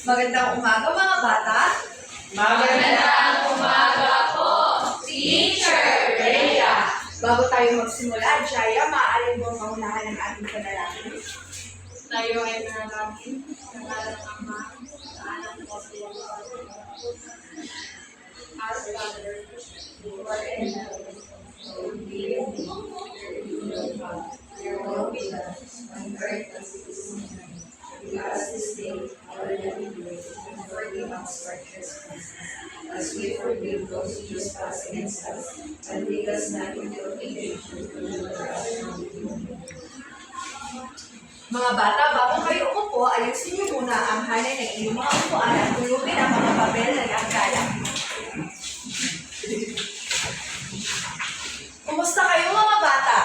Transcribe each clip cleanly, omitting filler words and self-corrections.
Magandang umaga mga bata. Magandang umaga po, Teacher Rhea. Bago tayo magsimula, Jaya, maaari mo maunahan ang ating panalangin. Tayo ay nanalangin sa ngalan ng Ama, sa Anak at sa Our Father, who art in heaven, hallowed be your name. Your will be done on earth as it is in heaven. Give us this day our daily bread, and forgive us our trespasses, as we forgive those who trespass against us. And lead us not into temptation, but deliver us from evil. Mga bata, bago kayo umupo, ayusin niyo muna ang hanay ng inyong mga upuan at tulugin ang mga papel na nagagalang. Kumusta kayo mga bata?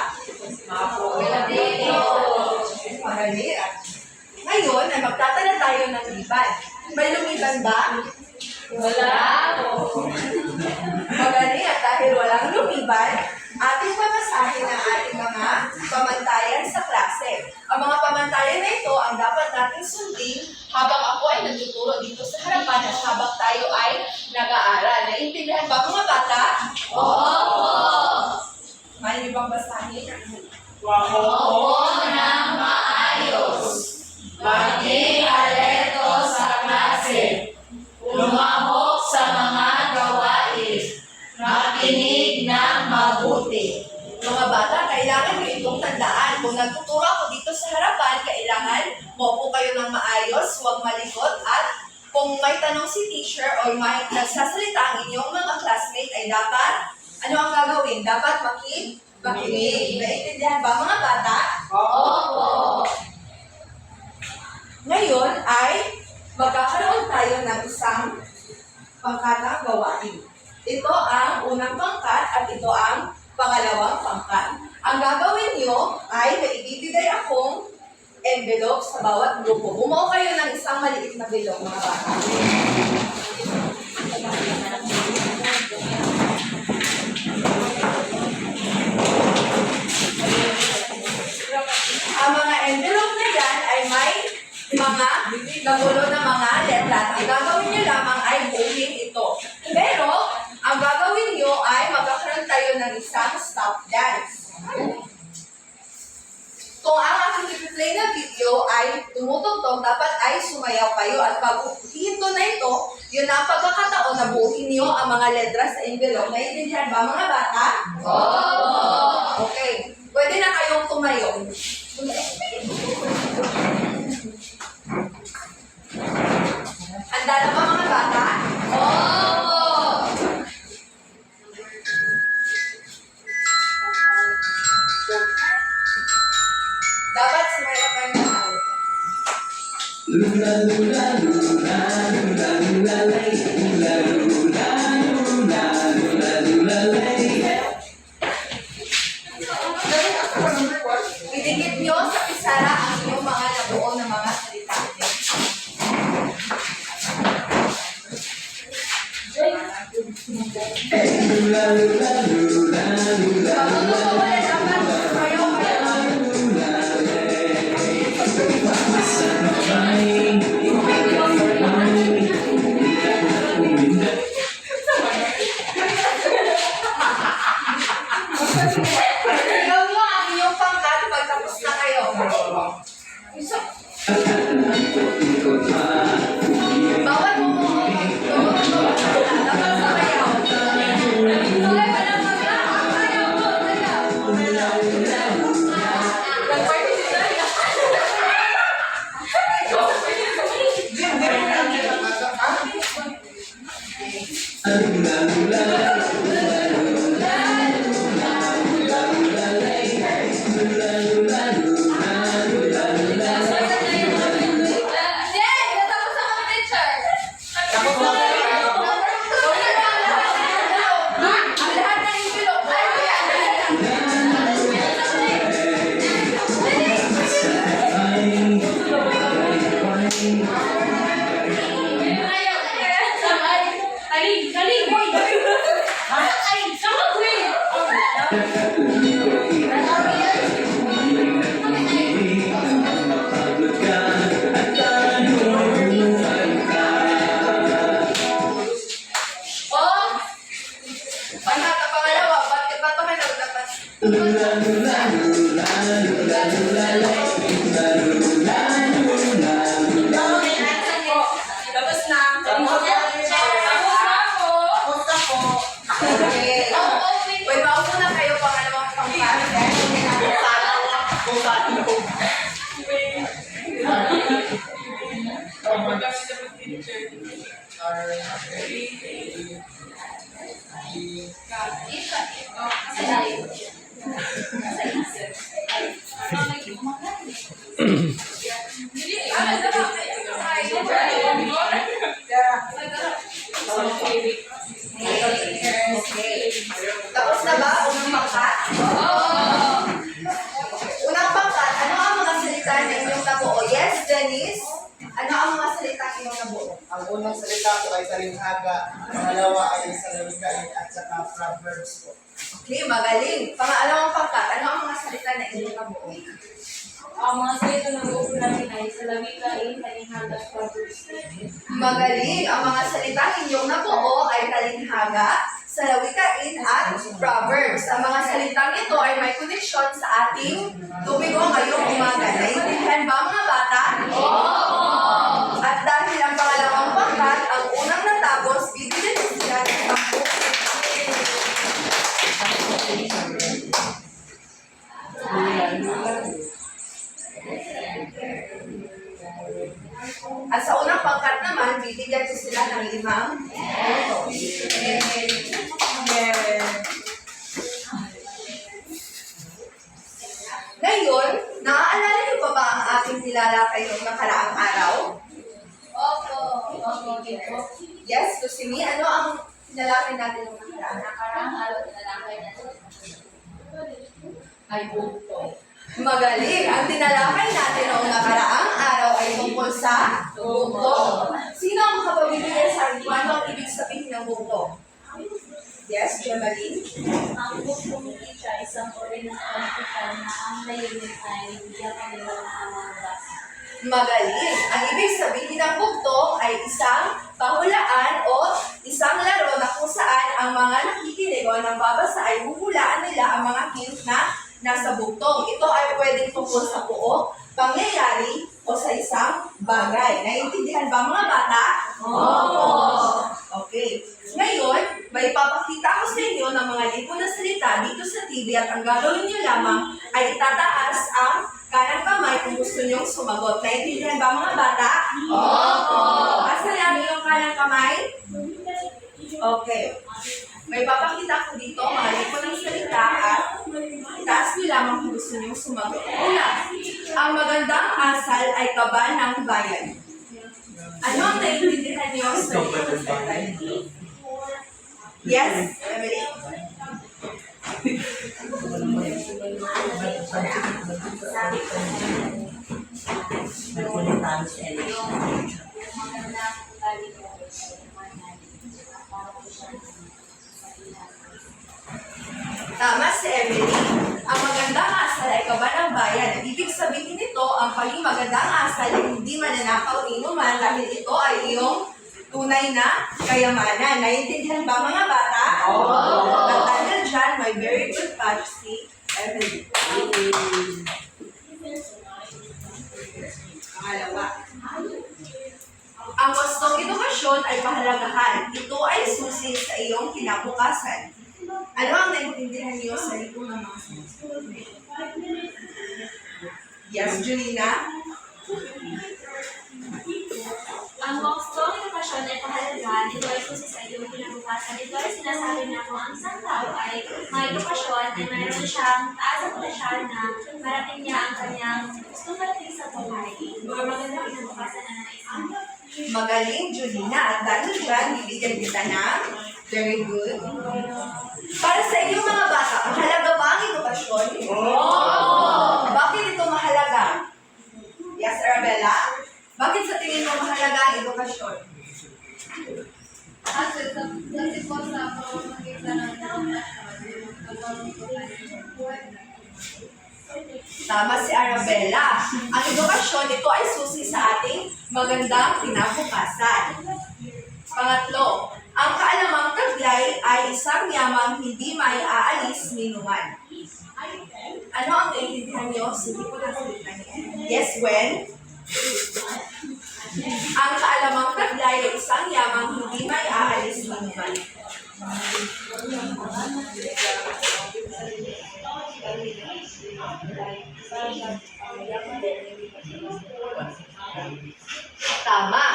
Magaling. Ngayon ay magtatala tayo ng liban. May lumiban ba? Wala po. Magaling at dahil walang lumiban, ating babasahin ang ating mga pamantayan sa klase. Ang mga pamantayan na ito ang dapat nating sundin habang ako ay nagtuturo dito sa harapan at habang tayo ay nag-aaral. Naiintindihan ba mga bata? Opo. May ibang basahin? Opo ng maayos. Maging alerto sa klase. Lumahok sa mga gawain. Makinig ng mabuti. Mga bata, kailangan nyo itong tandaan. Kung nagtuturo ako dito sa harapan, kailangan maupo kayo ng maayos, huwag malikot, at kung may tanong si teacher o may nagsasalita ang inyong mga classmate ay dapat, ano ang gagawin? Dapat makinig. Naiintindihan ba mga bata? Opo. Ngayon ay magkakaroon tayo ng isang pangkatang gawain. Ito ang unang pangkat at ito ang pangalawang pangkat. Ang gagawin nyo ay may ibibigay akong envelope sa bawat grupo. Bumuo kayo ng isang maliit na bilog, mga bata. Ang mga envelope na yan ay may mga nagulo na mga letra. Ang gagawin nyo lamang ay buuin ito. Pero, ang gagawin nyo ay magkakaroon tayo ng isang stop dance. Kung ang aking play na video ay tumutugtog, dapat ay sumayaw kayo. At pag hinto na ito, yun ang pagkakataon na buuin nyo ang mga letra sa envelope. Naiintindihan ba mga bata? Opo. Okay. Pwede na kayong tumayo. Handa na ba mga bata? Opo. Dapat sumayaw kayo ng awit. Idikit nyo sa pisara ang inyong mga nabuo na mga salita. Ikaw mo ang inyong pangkat pag tapos na kayo. Bawat mo dapat sumayaw. Tuloy pa lang sayaw mo, sayaw. Nag-party si Jaya. Ang lahat ng envelope ay Kaling! Okay. Tapos na ba? Unang pangkat? Unang pangkat, ano ang mga salita na inyong nabuo? Yes, Denise? Ano ang mga salita na inyong nabuo? Ang unang salita ko ay talinghaga, ang pangalawa ay salawikain at saka proverbs po. Okay, magaling. Pangalawang pangkat, ano ang mga salita na inyong nabuo? Ang mga salita ng buo namin ay salawikain, talinghaga, proverbs. Magaling. Ang mga salita ninyong nabuo ay talinghaga, salawikain, at proverbs. Ang mga salitang ito ay may koneksyon sa ating tumigo ngayong umaga. Naiintindihan ba mga bata? Oo! At dahil ang pangalawang pangkat, ang unang natapos, bibigyan sila ng 10. At sa unang pangkat naman, bibigyan ko sila ng 5. Ngayon, naaalala niyo pa ba ang ating nilalakay noong nakaraang araw? Opo. Yes, Kusimi, ano ang nilalakay natin noong nakaraang araw? Nakarang araw na lang kayo na ay buto. Magaling! Ang tinalakay natin noong nakaraang araw ay tungkol sa bugto. Sino ang makapabibigay sa akin kung ano ang ibig sabihin ng bugto? Yes, Gemaline? Ang bugtong teacher ay isang uri ng political na ang layunin ay bigyan kanila ng mga basa. Magaling! Ang ibig sabihin ng bugto ay isang pahulaan o isang laro na kung saan ang mga nakikinig o nagbabasa ay huhulaan nila ang mga hint na nasa bugtong. Ito ay pwedeng tungkol sa buo, pangyayari, o sa isang bagay. Naiintindihan ba mga bata? Oo! Okay. Ngayon, may papakita ko sa inyo ng mga libo na salita dito sa TV at ang gagawin niyo lamang ay itataas ang kanang kamay kung gusto niyong sumagot. Naiintindihan ba mga bata? Oo! Asa lang yung kanang kamay? Okay. May papakita ko dito mga libo ng salita at itaas niyo lamang kung gusto niyong sumagot. Una, ang magandang asal ay kaba ng bayan. Ano ang naiintindihan niyo sa libo ng salita ito? Yes, Emily? Tama si Emily. Ang magandang asal ay kaba ng bayan. Ang ibig sabihin nito, ang pagiging magandang asal ay hindi mananakaw inuman dahil ito ay iyong tunay na kayamanan. Naiintindihan ba mga bata? Oo! At dahil dyan, may very good touch si Emily. Pangalawa. Ang wastong edukasyon ay pahalagahan. Ito ay susi sa iyong kinabukasan. Ano ang naiintindihan niyo sa libo ng mga susunod? Yes, Julina? Ang wastong edukasyon ay pahalagahan. Ito ay susi sa iyong kinabukasan. Ito ay sinasabi na kung ang isang tao ay may edukasyon ay mayroon siyang taas ang potensyal na marating niya ang kanyang gustong marating sa buhay or magandang kinabukasan na naisang. Magaling, Julina. At dahil dyan, bibigyan kita ng very good. Para sa inyong mga bata, mahalaga ba ang edukasyon? Oo! Bakit ito mahalaga? Yes, Arabella? Bakit sa tingin mo mahalaga ang edukasyon? Kasi po sa pamamagitan ng Tama si Arabella. Ang edukasyon, ito ay susi sa ating magandang kinabukasan. Pangatlo, ang kaalamang taglay ay isang yamang hindi may aalis minuman. Ano ang naiintindihan niyo? Sige po na salita niya. Yes, when? Ang kaalamang taglay ay isang yamang hindi may aalis minuman. Tama.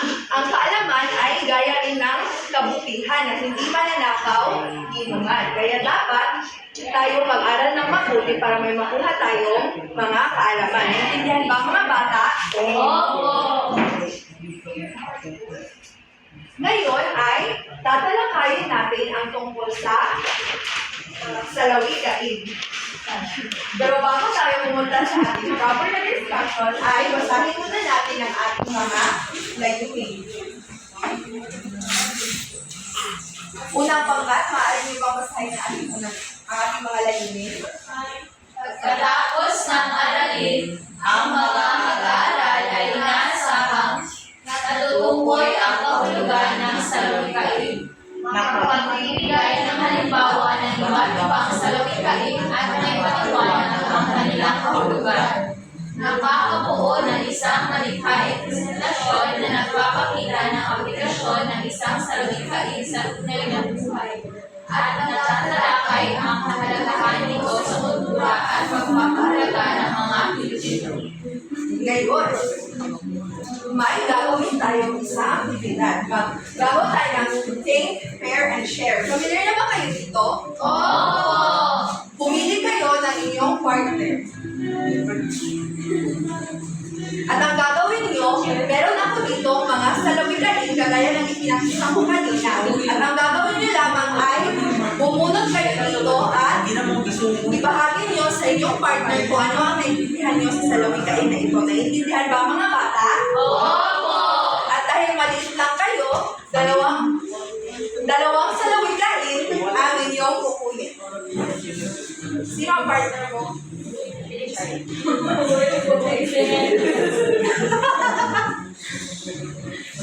tayo ng kabutihan na hindi mananakaw, inuman. Kaya dapat tayo mag-aral ng mabuti para may makuha tayong mga kaalaman. Naintindihan ba mga bata? Opo. Ngayon ay tatalakayin natin ang tungkol sa salawikain. Pero bago tayo pumunta sa ating proper na discussion, ay basahin muna natin ang ating mga layunin. Unang pangkat, maaari niyo bang basahin ang ating mga layunin? Pagkatapos ng aralin, ang mga mag-aaral ay inaasahang natutukoy ang kahulugan ng salawikain. Makapagbibigay ng halimbawa ng iba't ibang salawikain at may paliwanag ang kanilang kahulugan. Nakakabuo ng isang malikhaing presentasyon na nagpapakita ng aplikasyon ng isang salawikain sa tunay na buhay at natatalakay ang kahalagahan nito sa kultura at pagpapahalaga ng mga Pilipino. Ngayon, may gagawin tayong isang aktibidad. Gagawa tayo ng think, pair, and share. Familiar na ba kayo dito? Oo! Pumili kayo ng inyong partner. At ang gagawin niyo, meron ako dito mga salawikain kagaya ng ipinakita ko kanina. At ang gagawin niyo lamang ay bumunot kayo dito at ibahagi niyo sa inyong partner kung ano ang naiintindihan niyo sa salawikain na ito. Naiintindihan ba mga bata? Opo! At dahil maliit lang kayo, dalawang salawikain ang inyong kukunin. Sino ang partner mo?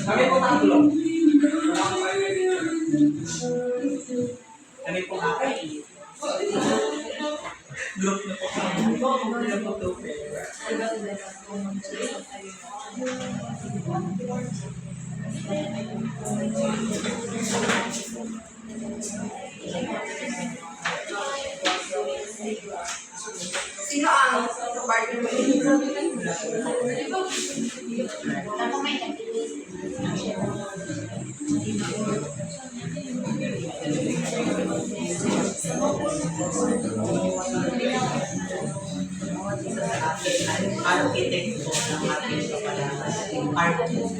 Kami po tatlo. Kami po apat. Group na po kami. Sino ang partner mo? Architect po ng ating kapalaran. Architect.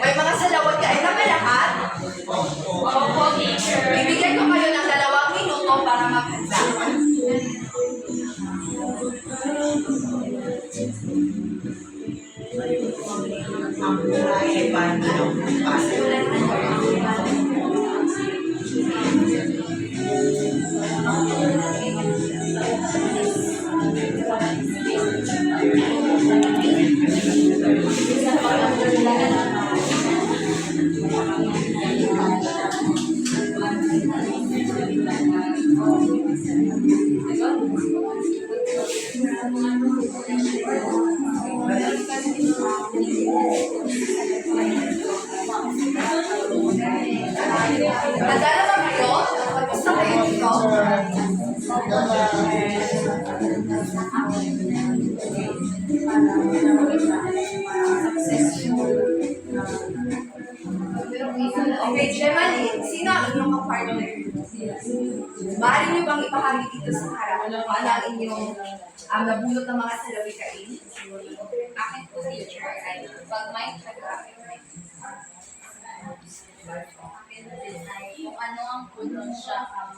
May mga salawikain na ba lahat? Opo, teacher! Bibigyan ko kayo ng 2 minuto para maghanda. Ang buhay ay paano ng pasay. Handa na ba kayo? Tapos na kayo dito? Okay, Gemaline, sino ang inyong partner? Maaari niyo bang ipahagi dito sa harap? Ano ang inyong nabulot ng mga salawikain? Akin po, teacher, ay pag may traffic light. Akin din ay kung ano ang pronunsya ang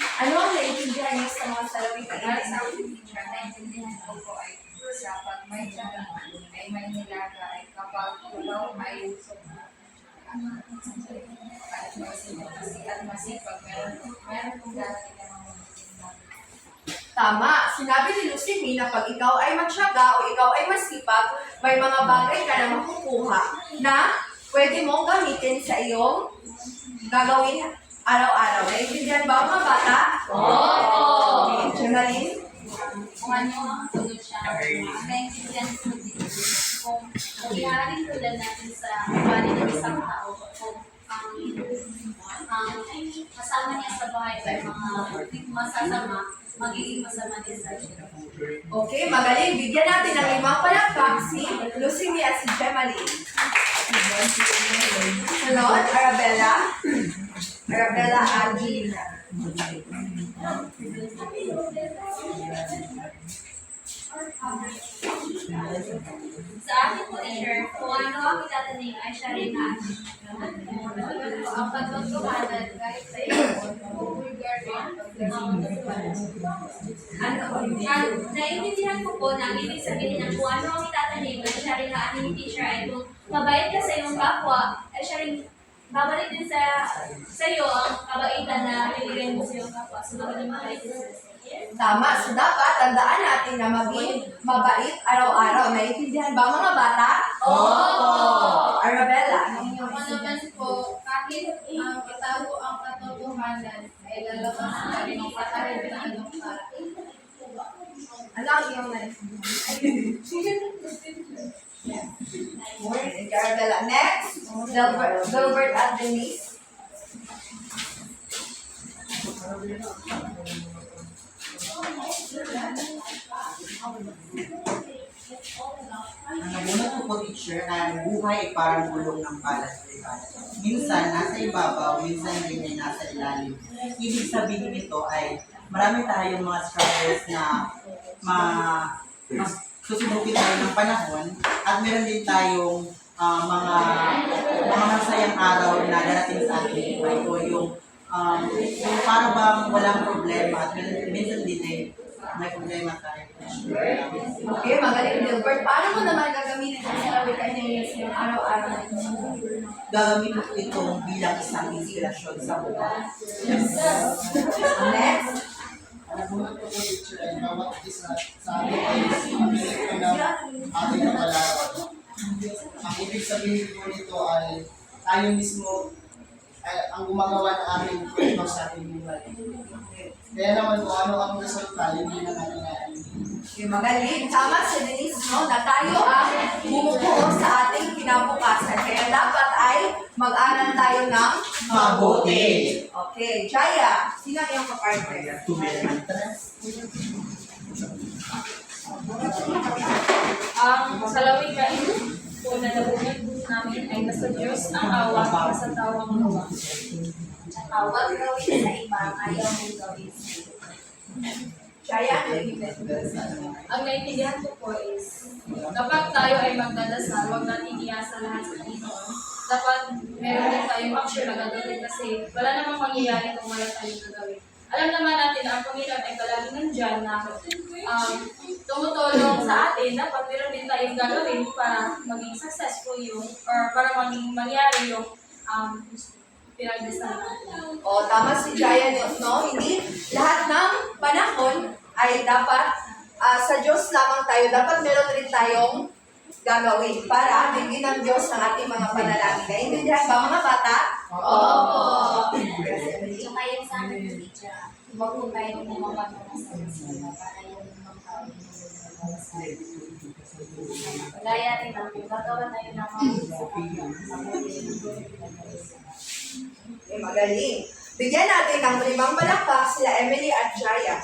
Ano ang naiintindihan niyo sa mga salawikain? para sa akin, teacher, naintindihan ko po ay sa pag may traffic ay may nilaga ay kapag ulaw ay at masipag, meron pong darating na mga Tama. Sinabi ni Lucy na pag ikaw ay magsyaga o ikaw ay masipag, may mga bagay ka na makukuha na pwede mong gamitin sa iyong gagawin araw-araw. Naiintindihan ba mga bata? Oo! Gemaline? Kung ano ang tulad siya, naintindihan ko dito. Kung iharing tulad natin sa bali ng isang tao, kung ang kasama niya sa bahay ay mga masasama, magiging masama din sa siya. Okay, magaling. Bigyan natin ng 5 palakpak si Lucy at si Gemaline. Sunod, Arabella. Arabella Aguilina. Sa akin po, teacher, kung ano ang itatanim ay siya rin na ang pagtutuhanan kahit sa iyo, naiintindihan ko po na ang ibig sabihin ng kung ano ang itatanim ay siya rin na ni teacher ay kung mabait ka sa iyong kapwa, ay siya rin babalik din sa iyo ang kabaitan na binigay mo sa iyong kapwa. So, magiging mabait din sila sa iyo. Tama. So, dapat tandaan natin na maging mabait araw-araw. Naiintindihan ba mga bata? Oo! Arabella, anong iyong Ako naman po, kahit itago ang katotohanan, ay lalabas na rin ang patahimik ng para. ano ang iyong naiintindihan? Thank you, Arabella. Next, Delbert at Denise. Ang nabunot ko po, teacher, na buhay ay parang gulong ng palas. Minsan nasa ibabaw, minsan din ay nasa ilalim. Ibig sabihin nito ay marami tayong mga struggles na susubukin tayo ng panahon at meron din tayong mga masayang araw na darating sa ating buhay o yung para bang walang problema at minsan din ay may problema tayo. Okay, magaling, Delbert. Paano mo naman gagamitin ang salawikain niya sa iyong araw-araw? Gagamit ko itong bilang isang inspirasyon sa buhay. Next, Nabunot ko po, teacher, ay bawat isa sa atin ay ito ng ating kapalaran. Ang ibig sabihin po nito ay tayo mismo ay ang gumagawa ng aming kwento sa ating buhay. Kaya naman kung ano ang resulta, yun din ang ating okay, magaling. Tama si Denise, no? Na tayo ang bumubuo sa ating kinabukasan. Kaya dapat ay mag-aral tayo ng Mabuti. Okay, Jaya, sino ang iyong kapartner? Ang salawigain po na nabunod namin ay nasa Diyos ang awa para sa tawang gawa. Huwag gawin sa iba, ayaw mong gawin sa iyo. Jaya, ano yung Ang naintindihan ko po is, kapag tayo ay magdadasal, huwag natin iasa lahat sa Panginoon. Dapat meron din tayong action na gagawin kasi wala namang mangyayari kung wala tayong gagawin. Alam naman natin na ang Panginoon ay palaging nandyan na tumutulong sa atin. Dapat meron din tayong gagawin para maging successful yung, or para mangyari yung pinagdasal natin. O, tama si Jaya, no? Hindi lahat ng panahon ay dapat sa Diyos lamang tayo. Dapat meron rin tayong gagawin para bigyan ng Diyos ng ating mga panalangin. Naintindihan ba mga bata? Oo. Tsaka yung sa akin, teacher, huwag mo tayo mga sa sila para yung mga tao gaya rin ang gagawa tayo ng Okay, magaling. Bigyan natin ng 5 palakpak sila Emily at Jaya.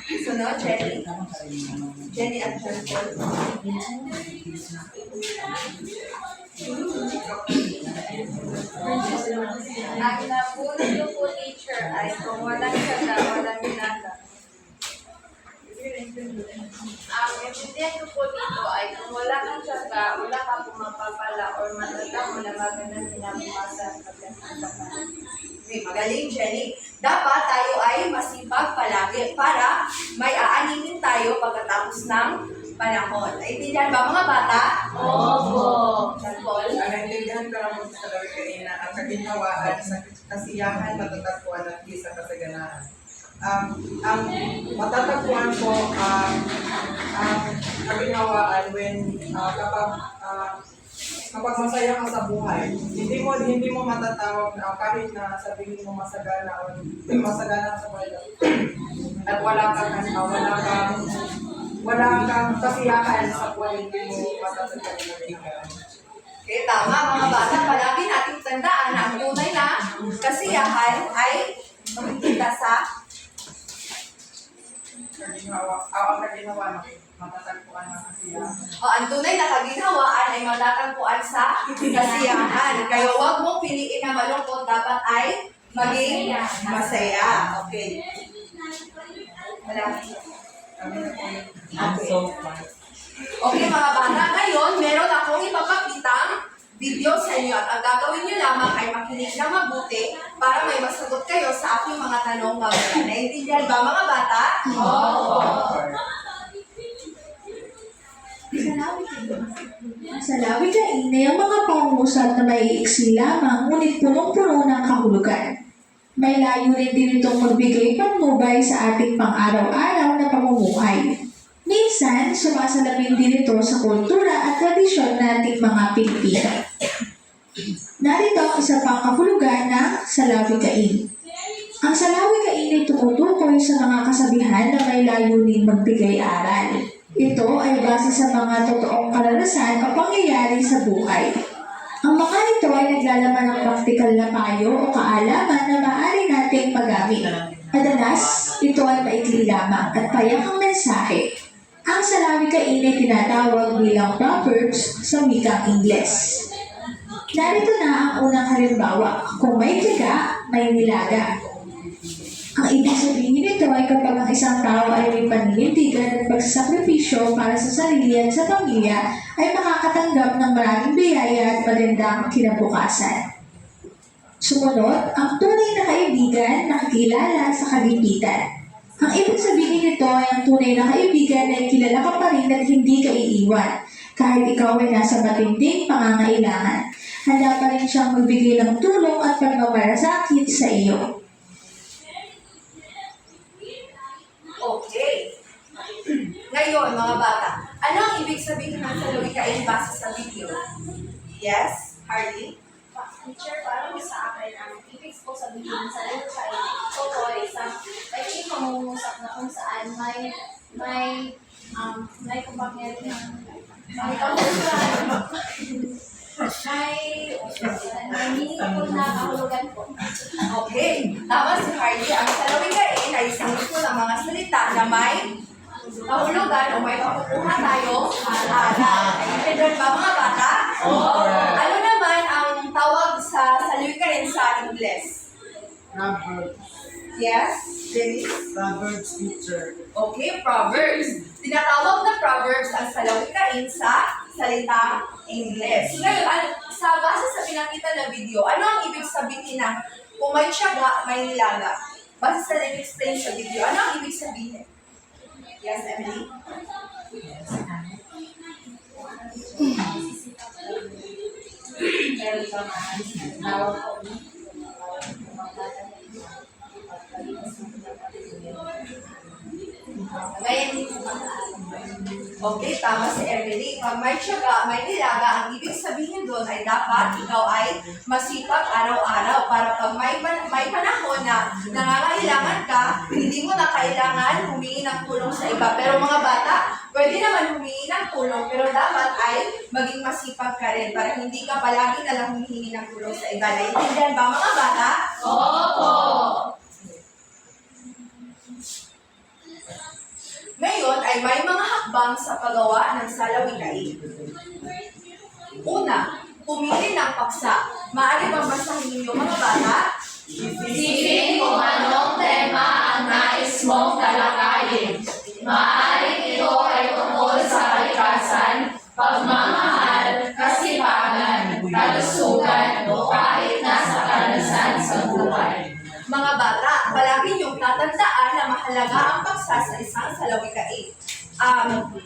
Sunod, Jenny. Jenny at John Paul. Ang nabunod ko po, teacher, ay kung walang saga, walang binata. Ang intindihan ko po dito ay kung wala kang saga, wala kang pumapapala or matatamo na magandang pinabukasan pagdating sa kanan. Okay, magaling, Jenny. Dapat tayo ay masipag palagi para may aaningin tayo pagkatapos ng panahon. Naintindihan ba mga bata? Opo. John Paul. Ang naintindihan ko naman sa salawikain na ang kaginhawaan sa kasiyahan matatagpuan at di sa kasaganahan. Ang matatagpuan ko ang kaginhawaan when kapag masaya ka sa buhay, hindi mo matatawag na kahit na sabihin mo masagana o masagana sa buhay at wala kang kasiyahan sa buhay, hindi mo matatagpuan. Okay, tama mga bata. Palagi nating tandaan na ang tunay na kasiyahan ay makikita sa Ang kaginhawa matatagpuan ng kasiyahan. O, ang tunay na kaginhawaan ay matatagpuan sa kasiyahan. Kaya huwag mong piliin na malungkot, dapat ay maging masaya. Okay. Wala. Kami na po I'm so far. Okay mga bata, ngayon meron akong ipapakitang video sa inyo at ang gagawin nyo lamang ay makinig na mabuti para may masagot kayo sa aking mga tanong mamaya. Naintindihan ba mga bata? Sa lawikain ay ang mga pangungusap na may iksi lamang ngunit punong-puno ng kahulugan. May layunin din itong magbigay patnubay sa ating pang-araw-araw na pamumuhay. Minsan, sumasalamin din ito sa kultura at tradisyon nating mga Pilipino. Narito ang isa pang kahulugan ng salawikain. Ang salawikain ay tumutukoy sa mga kasabihan na may layunin magbigay aral. Ito ay base sa mga totoong karanasan o pangyayari sa buhay. Ang mga ito ay naglalaman ng praktikal na payo o kaalaman na maaari nating magamit. Madalas, ito ay maikli lamang at payak ang mensahe. Ang salawikain ay tinatawag bilang proverbs sa wikang Ingles. Narito na ang unang halimbawa. Kung may tiyaga, may nilaga. Ang ibig sabihin nito ay kapag ang isang tao ay may paninindigan at pagsasakripisyo para sa sarili at sa pamilya, ay makakatanggap ng maraming biyaya at magandang kinabukasan. Sumunod, ang tunay na kaibigan nakikilala sa kagipitan. Ang ibig sabihin nito ay ang tunay na kaibigan ay kilala ka pa rin at hindi ka iiwan. Kahit ikaw ay nasa matinding pangangailangan, handa pa rin siyang magbigay ng tulong at pagmamalasakit sa iyo. Okay. Ngayon, mga bata, ano ang ibig sabihin ng salawikain base sa video? Yes, Harley? Teacher, parang sa akin, ang ibig ko sabihin sa lifestyle, ito po ay isang may pangungusap na kung saan may kapangyarihan, may kahulugan, may meaningful na kahulugan po. Okay, tama si Harley. Ang salawikain ay isang ito ng mga salita na may kahulugan o may makukuha tayo aral. Naintindihan ba mga bata? Ano naman ang tawag sa salawikain sa Ingles? Proverbs. Yes, Dennis? Proverbs teacher. Okay, Proverbs. Tinatawag na Proverbs ang salawikain sa salita Ingles. Ngayon, sa base sa pinakita na video, ano ang ibig sabihin ng kung may tiyaga, may nilaga? Base sa nag-explain sa video, ano ang ibig sabihin? Yes, Emily? Meron pa tawag po. Ngayon, okay, tama si Emily. Pag may tiyaga, may nilaga, ang ibig sabihin doon ay dapat ikaw ay masipag araw-araw para pag may panahon na nangangailangan ka, hindi mo na kailangan humingi ng tulong sa iba. Pero mga bata, pwede naman humingi ng tulong, pero dapat ay maging masipag ka rin para hindi ka palagi na lang humihingi ng tulong sa iba. Naintindihan ba mga bata? Opo! Ngayon ay may mga hakbang sa paggawa ng salawikain. Una, pumili ng paksa. Maaari bang basahin ninyo mga bata? Isipin kung anong tema ang nais mong talakayin. Maaaring ito ay tungkol sa kalikasan, pagmamahal, kasipagan, kalusugan, o kahit nasa karanasan sa buhay. Mga bata, palagi niyong tatandaan na mahalaga ang paksa sa isang salawikain.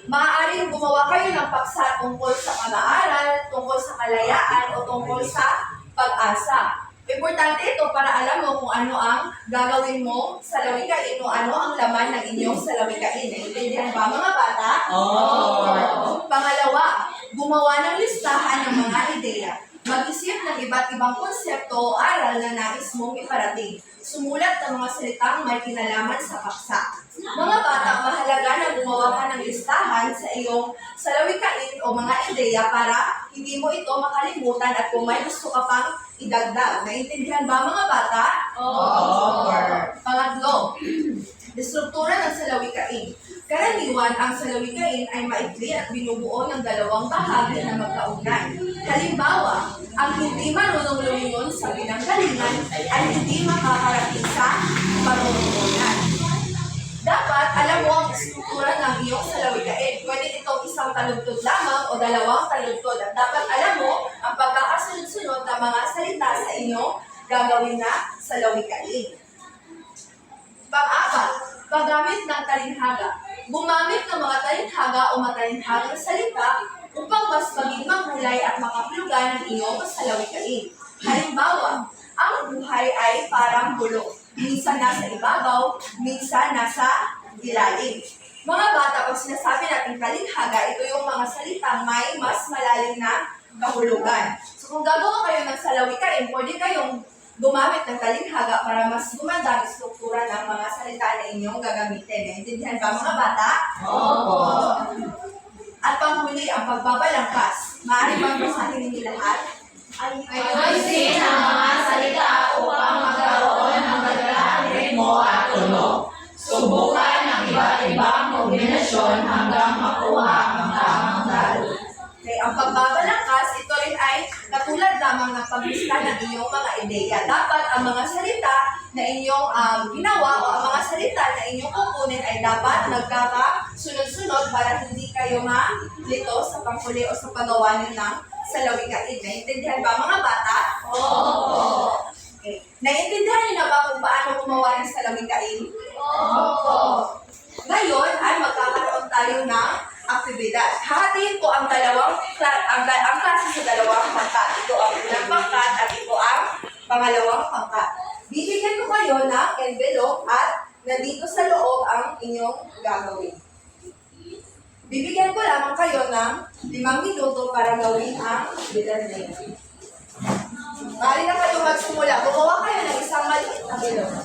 Maaaring gumawa kayo ng paksa tungkol sa pag-aaral, tungkol sa kalayaan, o tungkol sa pag-asa. Importante ito para alam mo kung ano ang gagawin mo sa salawikain o ano ang laman ng inyong salawikain. Naintindihan ba mga bata? Pangalawa, gumawa ng listahan ng mga ideya. Mag-isip ng iba't ibang konsepto o aral na nais mong iparating. Sumulat ng mga salitang may kinalaman sa paksa. Mga bata, mahalaga na gumawa ka ng listahan sa iyong salawikain o mga ideya para hindi mo ito makalimutan at kung may gusto ka pang idagdag. Naintindihan ba mga bata? Opo. Pangatlo, Istruktura ng salawikain. Karaniwan, ang salawikain ay maikli at binubuo ng dalawang bahagi na magkaugnay. Halimbawa, ang hindi marunong lumingon sa pinanggalingan ay hindi makakarating sa parunungan. Dapat alam mo ang istruktura ng iyong salawikain. Pwede itong isang taludtod lamang o dalawang taludtod. At dapat alam mo ang pagkakasunod-sunod ng mga salita sa inyong gagawin na salawikain. Pang-apat, paggamit ng talinhaga. Gumamit ng mga talinhaga o matalinhagang salita upang mas maging mahulay at makaplugan ang iyong salawikain. Halimbawa, ang buhay ay parang bulok. Minsan nasa ibabaw, minsan nasa ilalim. Mga bata, pag sinasabi natin talinhaga, ito yung mga salitang may mas malalim na kahulugan. So kung gagawa kayo ng salawikain, pwede kayong gumamit ng talinhaga para mas gumanda ang struktura ng mga salita na inyong gagamitin. Naintindihan ba mga bata? Opo. At panghuli, ang pagbabalangkas. Maaari bang basahin ninyo lahat? Ayusin ang mga salita upang magkaroon ng magandang ritmo at tunog. Subukan ang iba't ibang kombinasyon hanggang makuha ang tamang dalo. Okay, ang pagbabalangkas, ito rin ay katulad lamang ng paglista ng inyong mga ideya. Dapat ang mga salita na inyong ginawa o ang mga salita na inyong kukunin ay dapat nagkakasunod-sunod para hindi kayo malito sa panghuli o sa paggawa nyo ng salawikain. Naintindihan ba mga bata? Oo. Okay. Naintindihan niyo na ba kung paano gumawa ng salawikain? Oo. Ngayon ay magkakaroon tayo ng aktibidad. Hahatiin ko ang ang klase sa dalawang pangkat. Ito ang unang pangkat at ito ang pangalawang pangkat. Bibigyan ko kayo ng envelope at nandito sa loob ang inyong gagawin. Bibigyan ko lamang kayo ng 5 minuto para gawin ang aktibidad na yun. Maaari na kayo magsimula. Gumawa kayo ng isang maliit na envelope.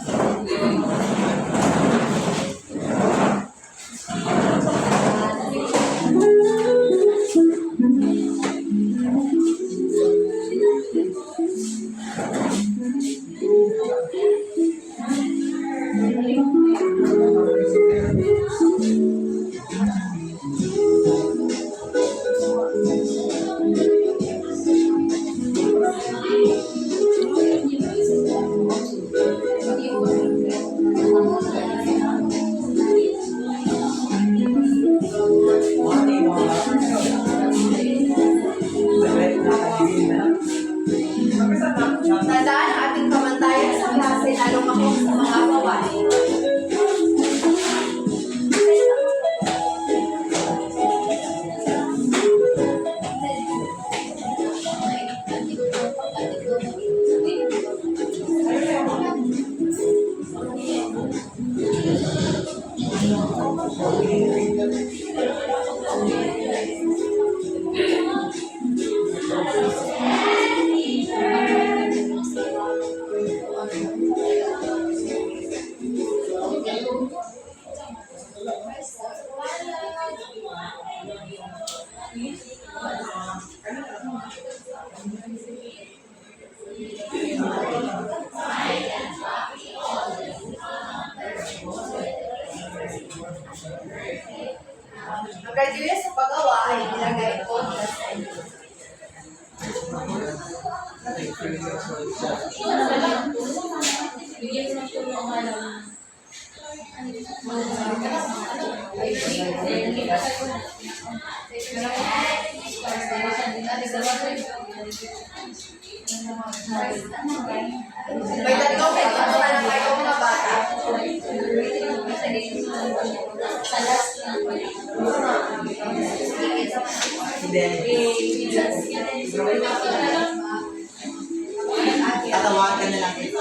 Tandaan ang ating pamantayan sa klase na lumahok sa mga gawain. Ang criteria sa paggawa ay ilagay ko sa inyo. Bigyan mo na po yung alam. May tatlong minuto na lang kayo mga bata. Tatawagan ka na lang kita.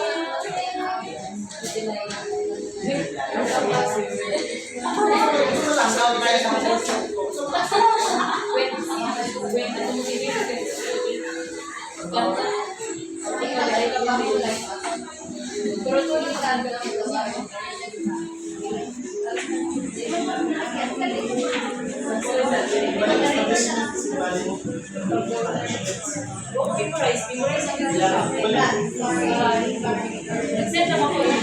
Pero tulitan ka lang ito. Memorize ang Nag-send naman ko yung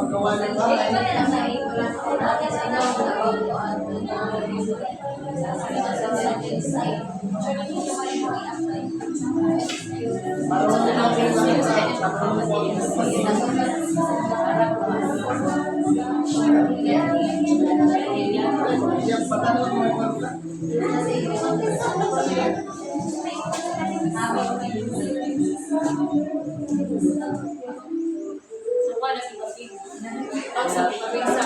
Paggawa ng bahay. Yung patanong mo yung pagkakas. So, paano si Papi? Ang sabi ko sa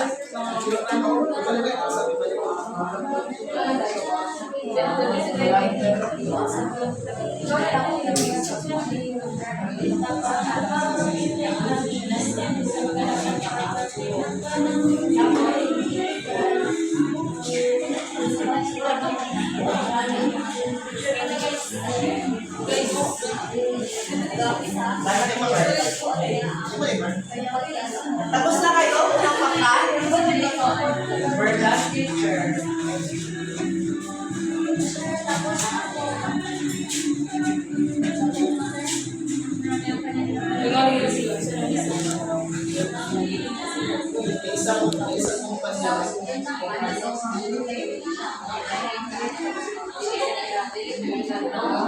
Tapos na kayo ng pangkat? We're last teacher. Isang kumpanya.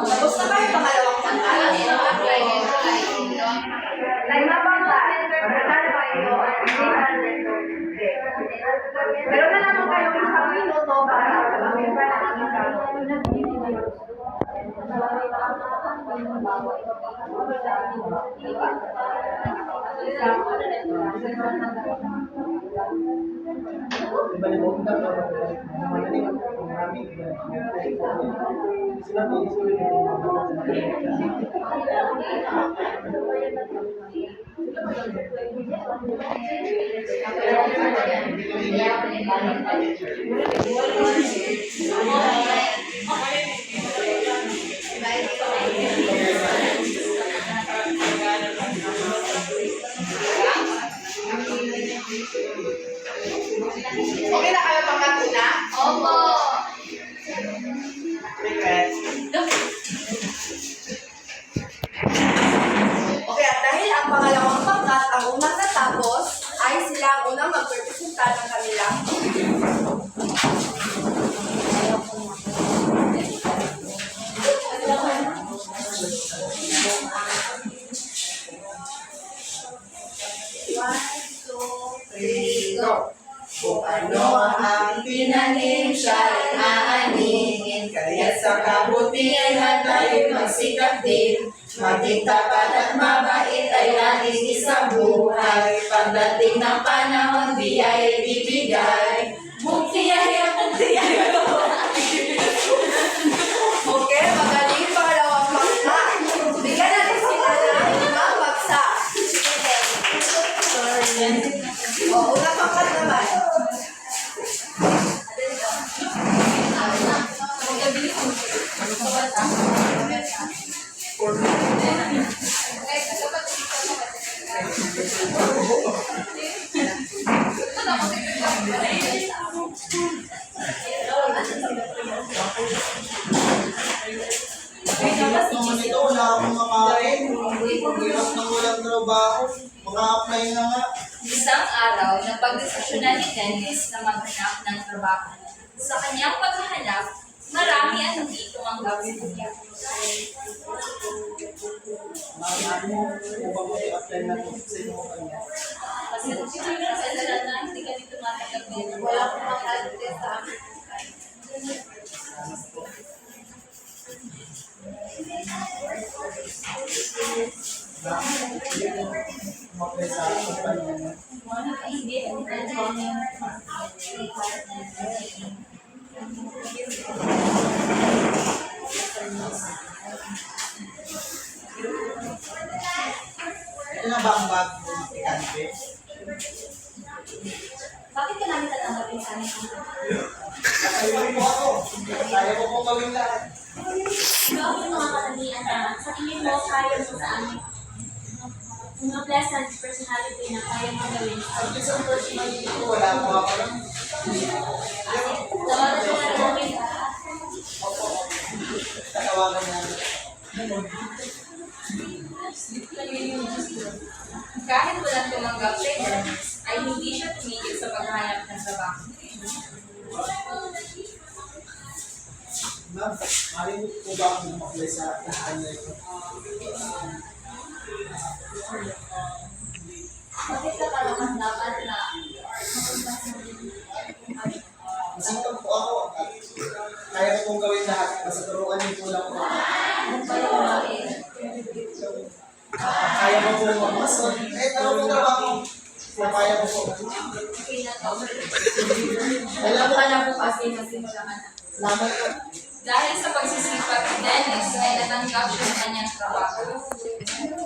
Tapos na kayo pangalawang pangkat? Meron na naman kayo isang minuto para Ibalik na madali marami. Sila Okay na kayo pangkat una? Opo. Okay, at dahil ang pangalawang pangkat ang unang natapos, ay sila ang unang magprepresenta ng kanilang Kung ano ang tinanim siya'y aanihin, kaya sa kabutihan tayo magsikap din. Maging tapat at mabait ay laging isang buhay. Pagdating ng panahon, biyaya ibibigay. Buktiyahe ang buktiyahe. Okay, magaling pangalawang pangkat. Bigyan natin sila ng limang bagsak. O, unang pangkat naman. hirap naman ito, wala akong makain. Hirap nang walang trabaho. Maka-apply na nga. Isang araw, napagdesisyonan ni Dennis na maghanap ng trabaho. Sa kanyang paghahanap, marami ang hindi tumanggap sa kanya. Ano mo, upang mag-apply na ito sa inyo kanya. Kasi sa lahat na hindi ka dito tumatanggap din. Wala akong makalit sa akin. Mag-apply sa kumpanya niya. Hindi. Ito na ba ang bag mo, aplikante? Bakit ka namin tatanggapin sa amin? Kaya mo ako. Kaya ko po gawin lahat. Bakit mga katangian na sa tingin mo kaya mo sa amin? Mga pleasant personality na kaya mo gawin. Ang isang personality ko, wala ko ako lang. Tawagan mo na namin. Tatawagan namin. Kahit walang tumanggap sa interviews, ay hindi siya tumigil sa paghahanap ng trabaho. Ma'am, maaari po ba akong mag-apply sa kanya ito? Bakit ka talagang dapat na Masipag po ako at kaya ko pong gawin lahat. Basta turuan niyo po lang po. Kaya ko po mas kahit ano po trabaho. Kaya ko po. Alam ka na po kasi nagsimula ka na. Salamat po. Dahil sa pagsisipag ni Dennis ay natanggap siya ng kanyang trabaho.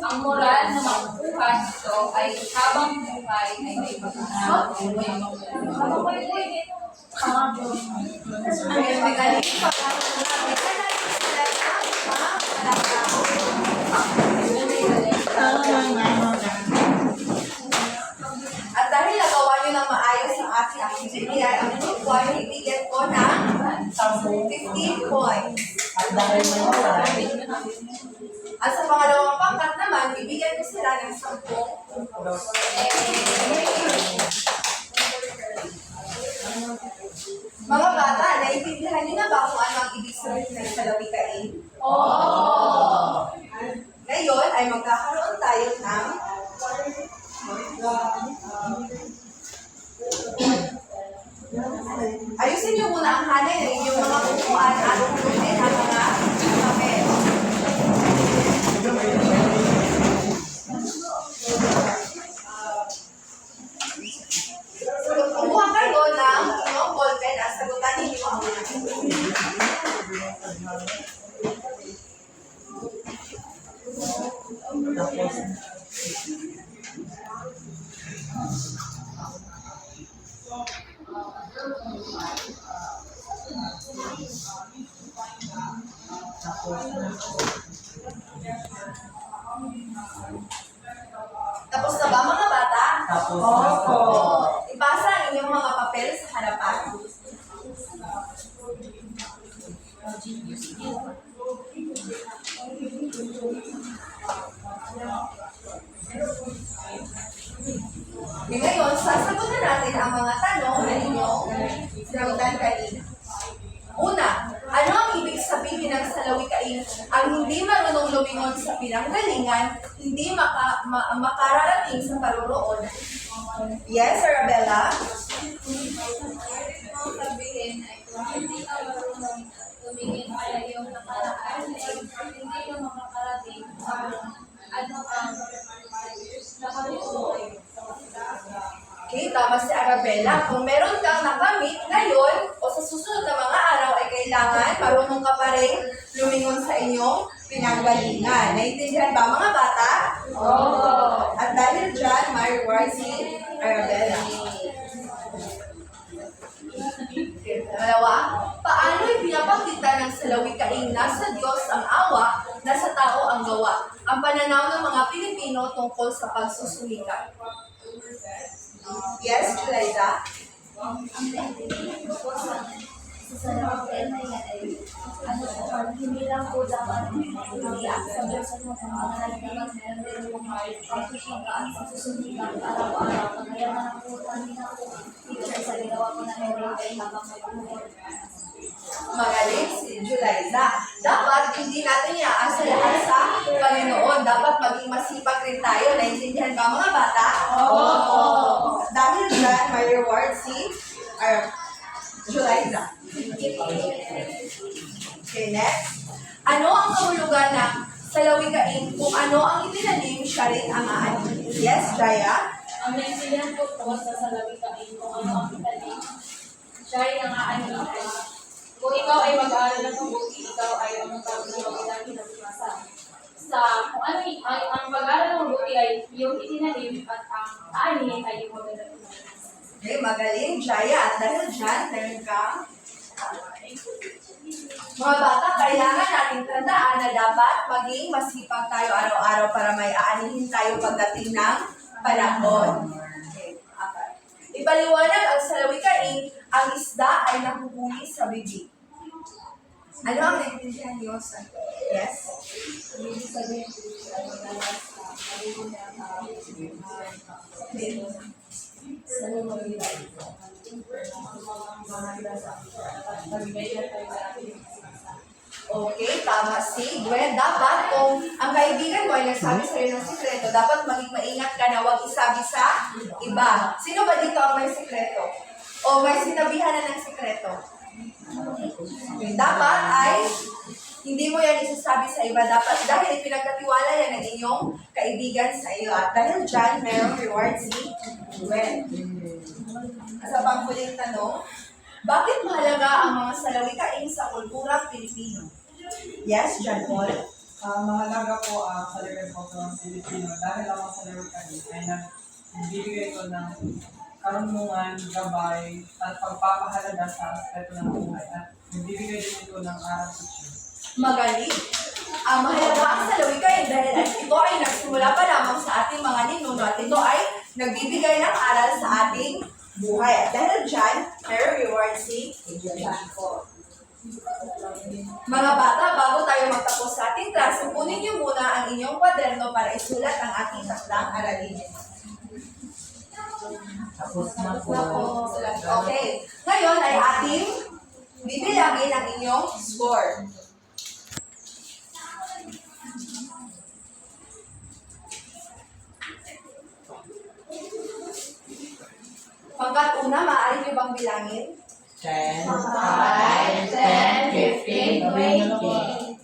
Ang moral na makukuha nito ay habang buhay ay may pagkakas. Ay, magaling pa. May kanaling sila na At dahil nagawa niyo ng maayos ang aking activity, ay ang group 1, ibigyan ko ng 15 points. At dahil may wala, At sa pangalawang pangkat naman, bibigyan ko sila ng 10. Mga bata, naiintindihan niyo na ba kung ano ang ibig sabihin ng salawikain? Oo! Ngayon ay magkakaroon tayo ng ayusin niyo muna ang hanay ng inyong mga upuan at upunin ang mga papel. Kumuha kayo ng inyong ballpen at sagutan ninyo ang mga. Tapos na ba mga bata? Tapos, Ipasa ang inyong mga papel sa harapan. Ngayon, sasagutan natin ang mga tanong na inyong sinagutan kanina. Una, ano ang ibig sabihin ng salawikain? Ang hindi marunong lumingon sa pinanggalingan, hindi makararating sa paruroonan. Yes, Arabella? sabihin ay kung hindi ka marunong tumingin sa iyong nakaraan ay hindi ka makakarating sa ano ang nakabuo. Okay, tama si Arabella. Kung meron kang nakamit ngayon o sa susunod na mga araw ay kailangan marunong ka pa rin lumingon sa inyong pinanggalingan. Naintindihan ba mga bata? Oo. At dahil dyan, may reward si Arabella. Okay, dalawa, paano ipinapakita ng salawikain na sa Diyos ang awa, na sa tao ang gawa? Ang pananaw ng mga Pilipino tungkol sa pagsusumikap. Yes, Juliza? Ang sa salamat na yan ay ano po, hindi lang po dapat mag-iak sa busan mo kung mga dapat meron din yung pagsusunod sa susunod araw-araw. Kaya na po kami na po teacher sa ginawa ko na meron ay habang may buhay. Magaling si Juliza. Dapat hindi natin iaasa lahat sa Panginoon. Dapat maging masipag rin tayo. Naintindihan ba mga bata? Oo. Dahil dyan, may reward si Juliza. Okay, next. Ano ang kahulugan ng salawikain kung ano ang itinanim, siya rin ang aanin? Yes, Jaya? Ang naintindihan ko po sa salawikain kung ano ang italim, siya ay ang aanin. Kung ikaw ay mag-aaral ng mabuti, ikaw ay ang magkakaroon ng kinabukasan. Kung ano ang pag-aaral ng mabuti ay yung itinanim at ang aanin ay yung magandang itinanim. Okay, magaling, Jaya. At dahil dyan, meron kang Mga bata, kailangan natin tandaan na dapat maging masipag tayo araw-araw para may aanihin tayo pagdating ng panahon. Okay. Ipaliwanag ang salawikain, ang isda ay nahuhuli sa bibig. Ano ang naiintindihan niyo sa... Yes? Ibig sabihin po siya, madalas maligo niya ang tao. Sa lumabila. Mga grasa. Pag-ibig na tayo sa ating Okay, tama si Gwen. Dapat kung ang kaibigan mo ay nagsabi sa'yo ng sikreto, dapat maging maingat ka na huwag isabi sa iba. Sino ba dito ang may sikreto? O may sinabihan na ng sikreto? Okay, dapat ay hindi mo yan isasabi sa iba. Dapat dahil pinagkatiwala yan ng inyong kaibigan sa iyo. At dahil dyan, mayroong reward si Gwen. Sa panghuling tanong, bakit mahalaga ang mga salawikain sa kulturang Pilipino? Yes, John Paul? Mahalaga po ang salita po ng Pilipino dahil ang mga salawikain ay nagbibigay ito ng karunungan, gabay, at pagpapahalaga sa aspeto ng buhay at nagbibigay din ito ng aral sa Diyos. Magaling. Ang mahalaga ang salawikain dahil ito ay nagsimula pa lamang sa ating mga ninuno at ito ay nagbibigay ng aral sa ating buhay. At dahil dyan, may reward si John Paul. Mga bata, bago tayo magtapos sa ating klase, kunin niyo muna ang inyong kwaderno para isulat ang ating takdang aralin. Tapos na po. Okay. Ngayon ay ating bibilangin ang inyong score. Pagkat una, maaari niyo bang bilangin? 10, 5, 10, 15, 20.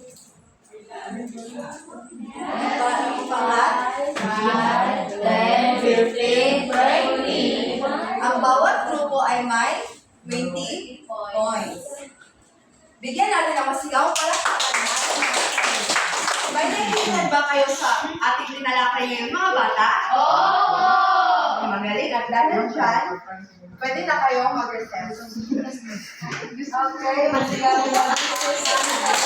Pangat, 5, 10, 15, 20. ang bawat grupo ay may 20 points. Bigyan natin ng masigaw para may naiintindihan ba kayo sa ating tinalakay ngayon, mga bata? Oo! Magaling. At dahil dyan, pwede na kayong mag-recess. Okay, masigaw na.